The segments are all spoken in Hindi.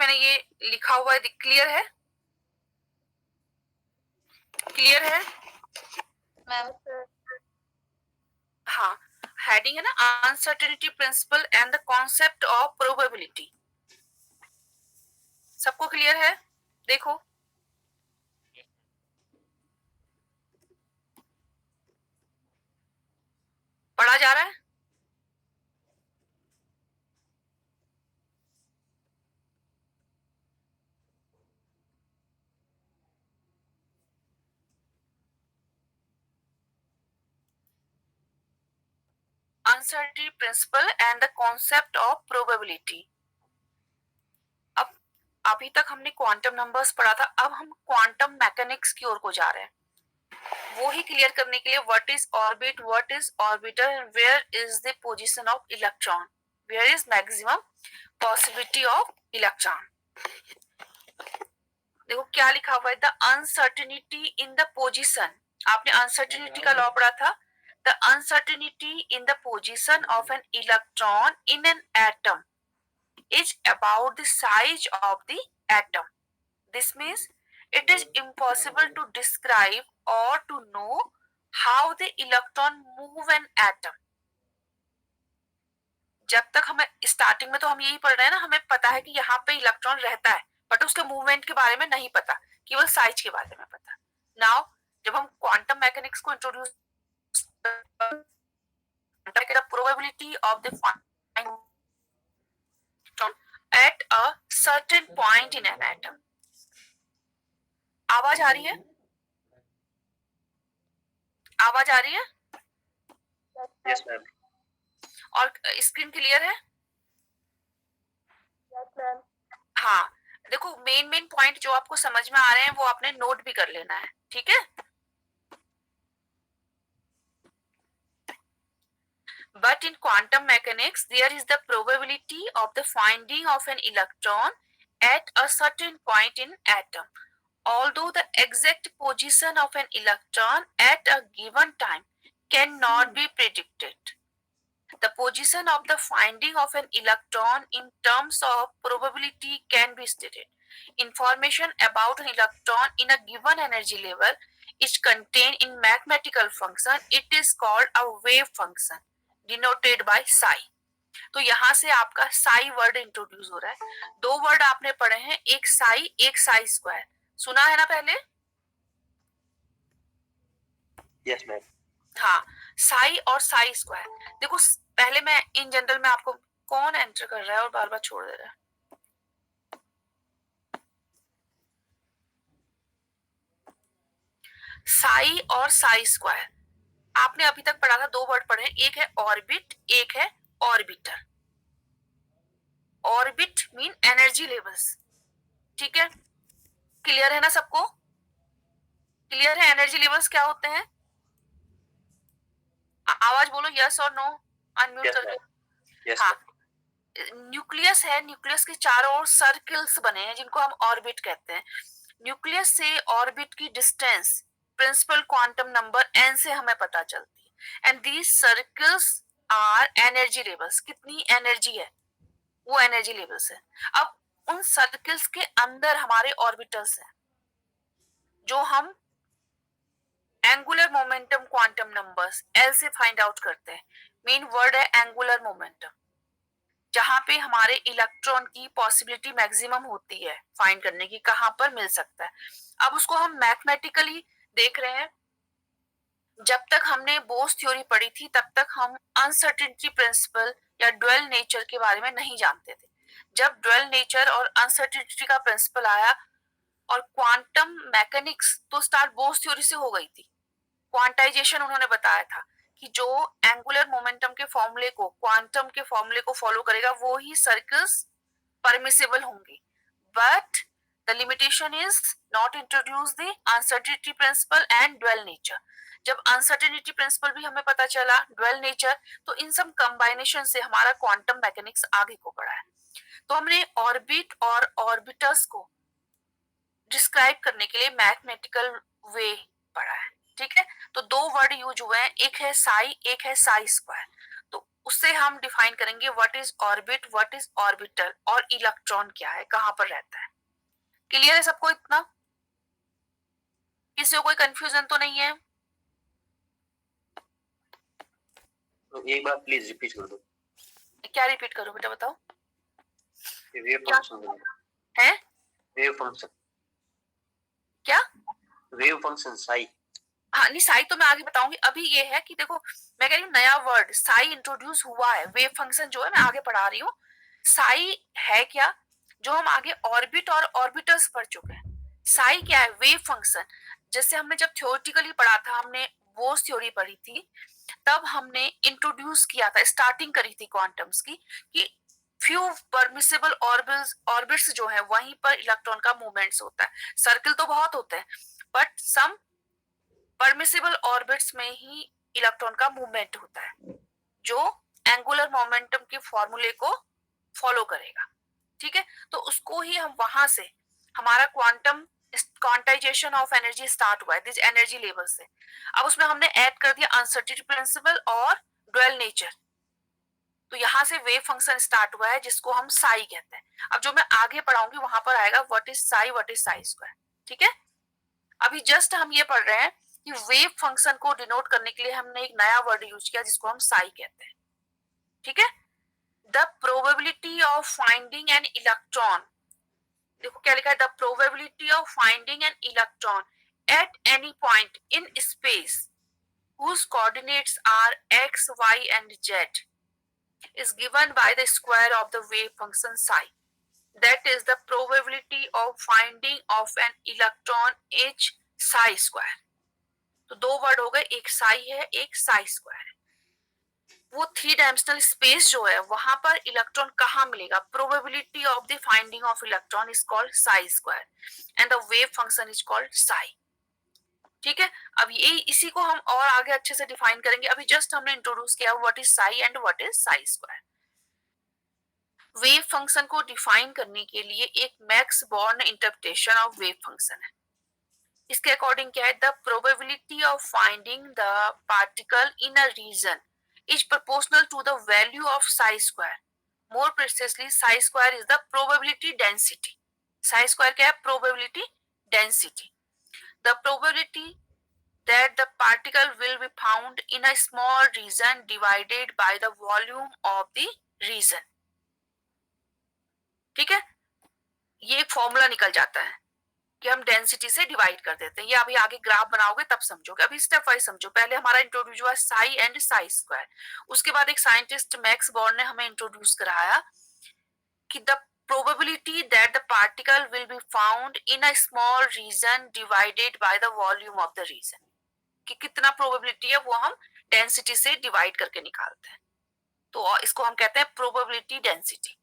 मैंने ये लिखा हुआ है, क्लियर है? क्लियर है मैम? हाँ, हेडिंग है ना uncertainty principle and the concept of probability. सबको क्लियर है? देखो, पढ़ा जा रहा है? Uncertainty principle and the concept of probability. अब अभी तक हमने क्वांटम नंबर्स पढ़ा था, अब हम क्वांटम मैकेनिक्स की ओर को जा रहे हैं। वो ही क्लियर करने के लिए what is orbit, what is orbiter and where is the position of electron, where is maximum possibility of electron. देखो क्या लिखा हुआ है, the uncertainty in the position. आपने अनसर्टेनिटी का लॉ पढ़ा था। The uncertainty in the position of an electron in an atom is about the size of the atom. This means it is impossible to describe or to know how the electron move an atom. जब तक हमें स्टार्टिंग में तो हम यही पढ़ रहे हैं ना, हमें पता है कि यहाँ पे इलेक्ट्रॉन रहता है, बट उसके मूवमेंट के बारे में नहीं पता, केवल साइज के बारे में पता। नाउ जब हम क्वांटम मैकेनिक्स को introduce, probability of the at a certain point in an atom. आवाज आ रही है? आवाज आ रही है? Yes ma'am. और स्क्रीन क्लियर है? Yes ma'am. हाँ, देखो मेन पॉइंट जो आपको समझ में आ रहे हैं वो आपने नोट भी कर लेना है, ठीक है? But in quantum mechanics, there is the probability of the finding of an electron at a certain point in atom. Although the exact position of an electron at a given time cannot be predicted, the position of the finding of an electron in terms of probability can be stated. Information about an electron in a given energy level is contained in mathematical function. It is called a wave function denoted by psi. तो यहाँ से आपका साई वर्ड इंट्रोड्यूस हो रहा है। दो वर्ड आपने पढ़े हैं, एक साई, एक साई स्क्वायर। सुना है ना पहले? Yes ma'am. हाँ, साई और साई स्क्वायर। देखो पहले मैं इन जनरल में आपको, कौन एंटर कर रहा है और बार बार छोड़ दे रहा है? साई और साई स्क्वायर आपने अभी तक पढ़ा था, दो वर्ड पढ़े हैं, एक है ऑर्बिट, एक है orbiter. Orbit mean energy levels, ठीक है? क्लियर है ना सबको? क्लियर है एनर्जी लेवल्स क्या होते हैं? आवाज बोलो, यस और नो, अनम्यूट करके। हाँ, न्यूक्लियस है, न्यूक्लियस के चारों ओर सर्कल्स बने हैं जिनको हम ऑर्बिट कहते हैं। न्यूक्लियस से ऑर्बिट की distance principal quantum number n से हमें पता चलती है। And these circles are energy levels. कितनी एनर्जी है वो एनर्जी लेवल्स है। अब उन सर्कल्स के अंदर हमारे ऑर्बिटल्स हैं जो हम angular momentum quantum numbers L से फाइंड आउट करते हैं। मेन वर्ड है एंगुलर मोमेंटम, जहां पे हमारे इलेक्ट्रॉन की पॉसिबिलिटी मैक्सिमम होती है फाइंड करने की, कहां पर मिल सकता है। अब उसको हम मैथमेटिकली देख रहे हैं। जब तक हमने बोस थ्योरी पढ़ी थी तब तक हम अनसर्टेनिटी प्रिंसिपल या ड्वेल नेचर के बारे में नहीं जानते थे। जब ड्वेल नेचर और अनसर्टेनिटी का प्रिंसिपल आया और क्वांटम मैकेनिक्स तो स्टार्ट बोस थ्योरी से हो गई थी। क्वांटाइजेशन उन्होंने बताया था कि जो एंगुलर मोमेंटम के फॉर्मूले को, क्वांटम के फॉर्मूले को फॉलो करेगा वो ही सर्कल्स परमिसिबल होंगे। But the limitation is not introduce the uncertainty principle and dual nature. जब अनसर्टेनिटी प्रिंसिपल भी हमें पता चला, ड्वेल नेचर, तो इन सब कंबाइनेशन से हमारा क्वांटम मैकेनिक्स आगे को बढ़ा है। तो हमने ऑर्बिट और ऑर्बिटर्स को डिस्क्राइब करने के लिए मैथमेटिकल वे पढ़ा है, ठीक है? तो दो वर्ड यूज हुए हैं, एक है साई, एक है साई स्क्वायर। तो उससे हम डिफाइन करेंगे what is orbit, what is orbital और इलेक्ट्रॉन क्या है, कहां पर रहता है। क्लियर है सबको इतना? किसी को कोई कंफ्यूजन तो नहीं है? तो एक बार प्लीज रिपीट कर दो। क्या रिपीट करूं बेटा, बताओ। वेव फंक्शन है वेव फंक्शन क्या? Wave function Sai. हाँ नहीं, साई तो मैं आगे बताऊंगी। अभी ये है कि देखो, मैं कह रही हूँ नया वर्ड साई इंट्रोड्यूस हुआ है। वेव फंक्शन जो है मैं आगे पढ़ा रही हूँ। साई है क्या, जो हम आगे ऑर्बिट और ऑर्बिटल्स पढ़ चुके हैं। साई क्या है? Wave function. जैसे हमने जब थ्योरेटिकली पढ़ा था, हमने बोस थ्योरी पढ़ी थी, तब हमने इंट्रोड्यूस किया था, स्टार्टिंग करी थी क्वांटम्स की, कि फ्यू परमिसिबल ऑर्बिट्स जो है वहीं पर इलेक्ट्रॉन का मूवमेंट्स होता है। सर्कल तो बहुत होते हैं, बट सम परमिसिबल ऑर्बिट्स में ही इलेक्ट्रॉन का मूवमेंट होता है, जो एंगुलर मोमेंटम के फॉर्मूले को फॉलो करेगा। ठीक है, तो उसको ही हम वहां से, हमारा quantum quantization of energy start हुआ है दिस एनर्जी लेवल से। अब उसमें हमने ऐड कर दिया अनसर्टेनिटी प्रिंसिपल और ड्वेल नेचर। तो यहाँ से वेव फंक्शन स्टार्ट हुआ है, जिसको हम साई कहते हैं। अब जो मैं आगे पढ़ाऊंगी वहां पर आएगा what is Sai, what is psi square. ठीक है, अभी जस्ट हम ये पढ़ रहे हैं कि वेव फंक्शन को डिनोट करने के लिए हमने एक नया वर्ड यूज किया जिसको हम साई कहते हैं। ठीक है, the probability of finding an electron, देखो क्या लिखा है, the probability of finding an electron at any point in space whose coordinates are x, y and z is given by the square of the wave function psi. That is the probability of finding of an electron h psi square. तो दो वर्ड हो गए, एक साई है, एक साई स्क्वायर है। वो थ्री डायमेंशनल स्पेस जो है वहां पर इलेक्ट्रॉन कहाँ मिलेगा, probability of the finding of electron is called Sai square and the wave function is called Sai. ठीक है, अब ये इसी को हम और आगे अच्छे से डिफाइन करेंगे। अभी जस्ट हमने इंट्रोड्यूस किया what is psi and what is psi square. Wave function को डिफाइन करने के लिए एक Max Born interpretation of wave function है। इसके अकॉर्डिंग क्या है, the probability of finding the particle in a region is proportional to the value of psi square. More precisely psi square is the probability density. Psi square क्या है? Probability density. The probability that the particle will be found in a small region divided by the volume of the region. ठीक है, ये एक फॉर्मूला निकल जाता है कि हम डेंसिटी से डिवाइड कर देते हैं। ये अभी आगे ग्राफ बनाओगे तब समझोगे, अभी स्टेप वाइज समझो। पहले हमारा इंट्रोड्यूस हुआ साई एंड साई स्क्वायर, उसके बाद एक साइंटिस्ट मैक्स बॉर्न ने हमें इंट्रोड्यूस कराया कि the probability that the particle will be found in a small region divided by the volume of the region, कि कितना प्रोबेबिलिटी है वो हम डेंसिटी से डिवाइड करके निकालते हैं। तो इसको हम कहते हैं प्रोबेबिलिटी डेंसिटी।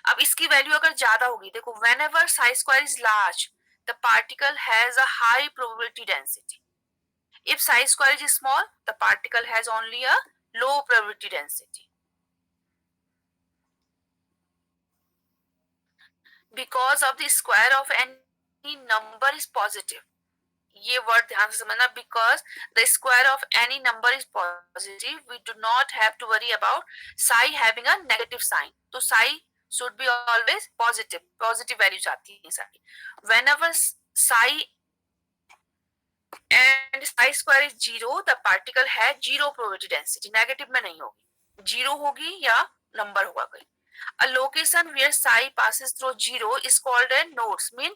अब इसकी वैल्यू अगर ज्यादा होगी, देखो whenever psi square is large the particle has a high probability density. If psi square is small the particle has only a low probability density. Because of the square of any number is positive, ये वर्ड ध्यान से समझना, because the square of any number is positive we do not have to worry about psi having a negative sign. तो psi should be always positive, positive values आती है सारी। Whenever psi and psi square is zero the particle है जीरो प्रोबेबिलिटी डेंसिटी, नेगेटिव में नहीं होगी, जीरो होगी या नंबर होगा कोई। A location where psi passes through zero is called a nodes. Mean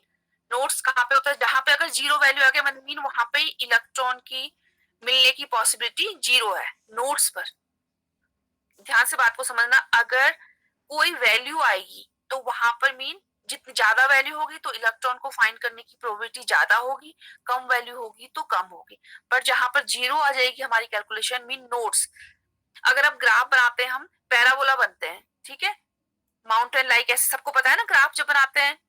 nodes कहाँ पे होता है, जहां पे अगर जीरो वैल्यू आ गया मीन वहां पे इलेक्ट्रॉन की मिलने की पॉसिबिलिटी जीरो है नोड्स पर। ध्यान से बात को समझना, अगर कोई वैल्यू आएगी तो वहां पर मीन जितनी ज्यादा वैल्यू होगी तो इलेक्ट्रॉन को फाइंड करने की प्रोबेबिलिटी ज्यादा होगी, कम वैल्यू होगी तो कम होगी। पर जहां पर जीरो आ जाएगी हमारी कैलकुलेशन मीन नोड्स। अगर अब ग्राफ बनाते हैं हम, पैराबोला बनते हैं, ठीक है, माउंटेन लाइक ऐसे सबको पता है ना ग्राफ जब बनाते हैं,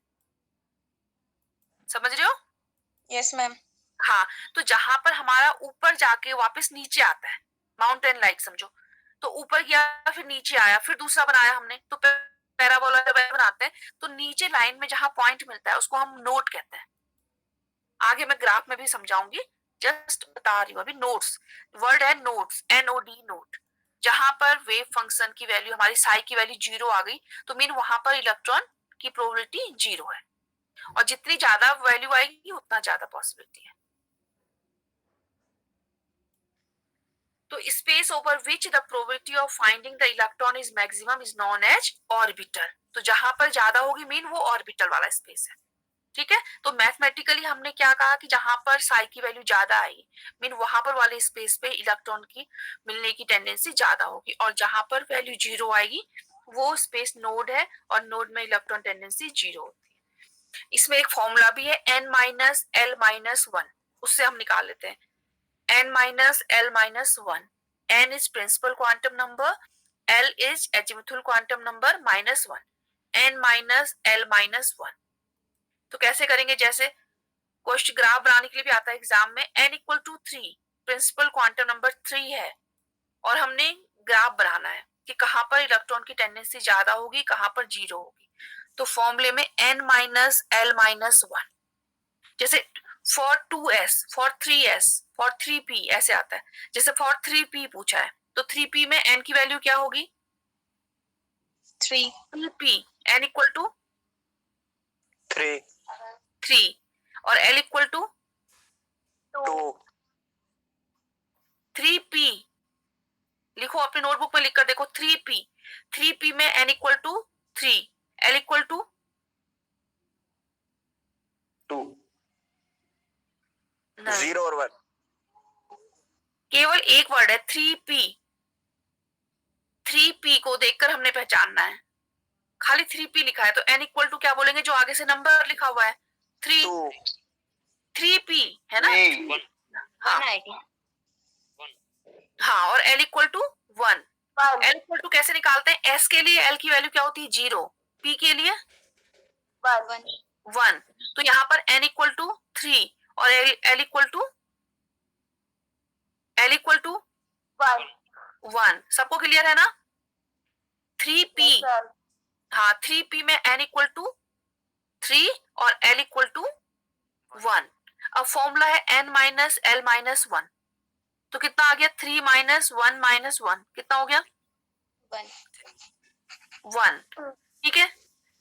समझ रहे हो? Yes ma'am. हाँ, तो जहां पर हमारा ऊपर जाके वापस नीचे आता है, माउंटेन लाइक समझो, तो ऊपर गया फिर नीचे आया, फिर दूसरा बनाया हमने, तो पैराबोला बनाते हैं तो नीचे लाइन में जहां पॉइंट मिलता है उसको हम नोड कहते हैं। आगे मैं ग्राफ में भी समझाऊंगी, जस्ट बता रही हूँ अभी। नोड्स वर्ड है नोड्स, NOD नोड। जहां पर वेव फंक्शन की वैल्यू हमारी साई की वैल्यू 0 आ गई तो मीन वहां पर इलेक्ट्रॉन की प्रोबेबिलिटी 0 है, और जितनी ज्यादा वैल्यू आएगी उतना ज्यादा पॉसिबिलिटी है। तो space over which the probability of finding the electron is maximum is known as orbital. तो जहां पर ज्यादा होगी मीन वो ऑर्बिटल वाला स्पेस है, ठीक है। तो मैथमेटिकली हमने क्या कहा कि जहां पर साई की वैल्यू ज्यादा आएगी मीन वहां पर वाले स्पेस पे इलेक्ट्रॉन की मिलने की टेंडेंसी ज्यादा होगी, और जहां पर वैल्यू 0 आएगी वो स्पेस नोड है और नोड में इलेक्ट्रॉन टेंडेंसी 0 होती है। इसमें एक फॉर्मूला भी है n-l-1, उससे हम निकाल लेते हैं। n-l-1, n is principal quantum number, l is azimuthal quantum number -1, n-l-1। तो कैसे करेंगे, जैसे क्वेश्चन ग्राफ बनाने के लिए भी आता है एग्जाम में, n equal to 3 principal quantum number 3 है और हमने ग्राफ बनाना है कि कहां पर इलेक्ट्रॉन की टेंडेंसी ज्यादा होगी कहां पर 0 होगी। तो फॉर्मूले में n-l-1, जैसे for 2s, for 3s, for 3p ऐसे आता है। जैसे फॉर 3p पूछा है तो 3p में n की वैल्यू क्या होगी 3p, n इक्वल टू 3 और l इक्वल टू 3p। लिखो अपनी नोटबुक में लिखकर देखो 3p में n equal to 3, l equal to 2, नहीं, 0 और 1। केवल एक वर्ड है 3p। 3p को देखकर हमने पहचानना है, खाली 3p लिखा है तो n इक्वल टू क्या बोलेंगे जो आगे से नंबर लिखा हुआ है 3p है ना। हाँ हाँ, और l equal to 1। l equal to कैसे निकालते हैं, s के लिए l की वैल्यू क्या होती है 0, p के लिए 1। तो यहाँ पर n इक्वल टू 3 और l इक्वल टू 1। सबको क्लियर है ना। 3p, हाँ 3p में n इक्वल टू 3 और l इक्वल टू 1। अब फॉर्मूला है n-l-1, तो कितना आ गया 3 - 1 कितना हो गया 1, ठीक है।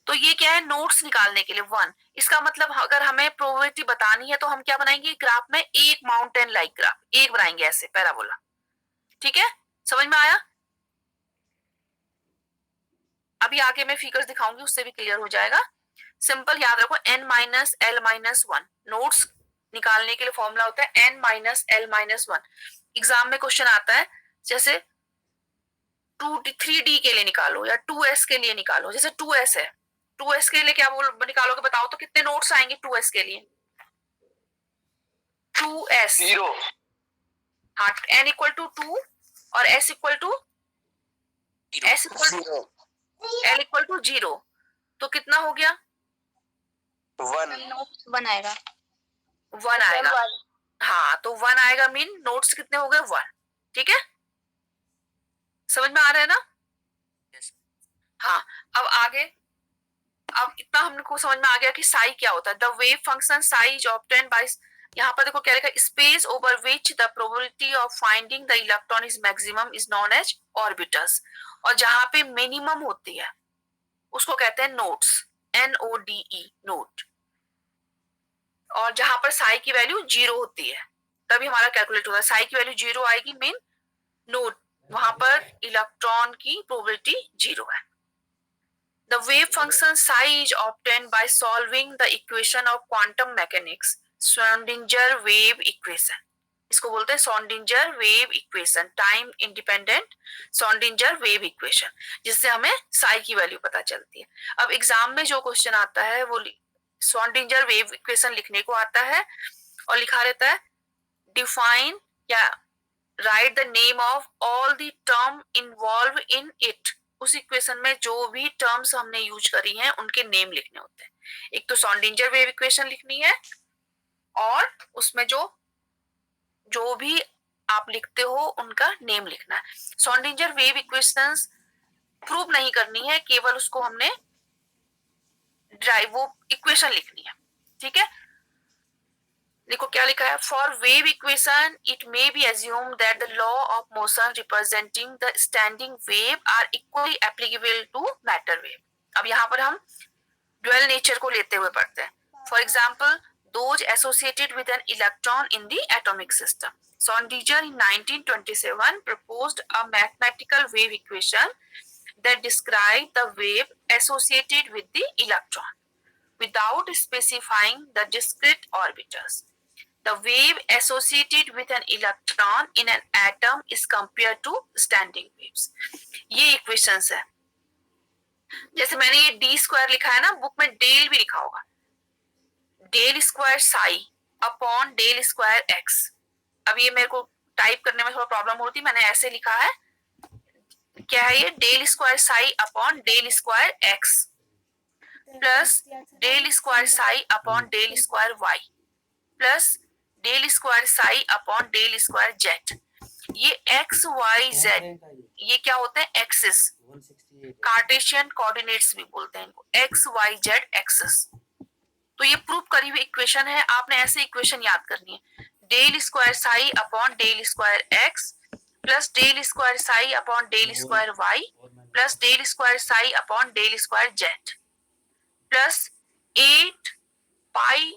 तो ये क्या है, नोट्स निकालने के लिए 1। इसका मतलब अगर हमें प्रोबेबिलिटी बतानी है तो हम क्या बनाएंगे, ग्राफ में एक माउंटेन लाइक ग्राफ एक बनाएंगे ऐसे पैराबोला, ठीक है। समझ में आया। अभी आगे मैं फिगर्स दिखाऊंगी उससे भी क्लियर हो जाएगा। सिंपल याद रखो n-l-1 नोट्स निकालने के लिए फॉर्मूला होता है n-l-1। एग्जाम में क्वेश्चन आता है जैसे 3d के लिए निकालो या 2s के लिए निकालो। जैसे 2s है, 2s के लिए क्या बोल निकालोगे बताओ तो कितने नोट्स आएंगे 2s के लिए 2s 0। हाँ, n इक्वल टू 2 और s equal to l equal to 0, तो कितना हो गया 1 आएगा। 1 आएगा। हाँ, तो 1 आएगा मीन नोट्स कितने हो गए 1, ठीक है। समझ में आ रहा है ना। हाँ, अब आगे, अब इतना हमको समझ में आ गया कि साई क्या होता है। The wave function psi is obtained by, यहाँ पर देखो क्या लिखा है, space over which the probability of finding the electron is maximum is known as orbitals. और जहां पे मिनिमम होती है उसको कहते हैं नोड्स, NODE नोड। और जहां पर साई की वैल्यू 0 होती है तभी हमारा कैलकुलेट होता है। साई की वैल्यू 0 आएगी मीन नोड, वहां पर इलेक्ट्रॉन की प्रोबेबिलिटी 0 है। The wave function psi is obtained by solving the equation of quantum mechanics, Schrödinger wave equation. इसको बोलते हैं Schrödinger wave equation, time independent Schrödinger wave equation, जिससे हमें psi की वैल्यू पता चलती है। अब एग्जाम में जो क्वेश्चन आता है वो Schrödinger wave equation लिखने को आता है और लिखा रहता है डिफाइन या right the name of all the term involve in it. उस इक्वेशन में जो भी टर्म्स हमने यूज करी हैं उनके नेम लिखने होते हैं। एक तो Schrödinger वेव इक्वेशन लिखनी है और उसमें जो भी आप लिखते हो उनका नेम लिखना है। Schrödinger वेव इक्वेशंस प्रूव नहीं करनी है, केवल उसको हमने ड्राइव वो इक्वेशन लिखनी है, ठीक है। देखो क्या लिखा है, for wave equation it may be assume that the law of motion representing the standing wave are equally applicable to matter wave. अब यहाँ पर हम ड्यूअल नेचर को लेते हुए पढ़ते हैं। For example, those associated with an electron in the atomic system. Schrödinger in 1927 proposed a mathematical wave equation that described the wave associated with the electron without specifying the discrete orbitals. The wave associated with an electron in an atom is compared to standing waves. ये equations है। जैसे मैंने ये d स्क्वायर लिखा है ना, बुक में डेल भी लिखा होगा, del square psi upon del square x. अब ये मेरे को टाइप करने में थोड़ा प्रॉब्लम होती, मैंने ऐसे लिखा है, क्या है ये, del square psi upon del square x plus del square psi upon del square y plus del square psi upon del square z. ये एक्स वाई जेड ये क्या होते हैं, एक्सिस, कार्टेशियन कोऑर्डिनेट्स भी बोलते हैं इनको, एक्स वाई जेड एक्सिस। तो ये प्रूव करी हुई इक्वेशन है, आपने ऐसे इक्वेशन याद करनी है, del square psi upon del square x plus del square psi upon del square y plus del square psi upon del square z plus 8 पाई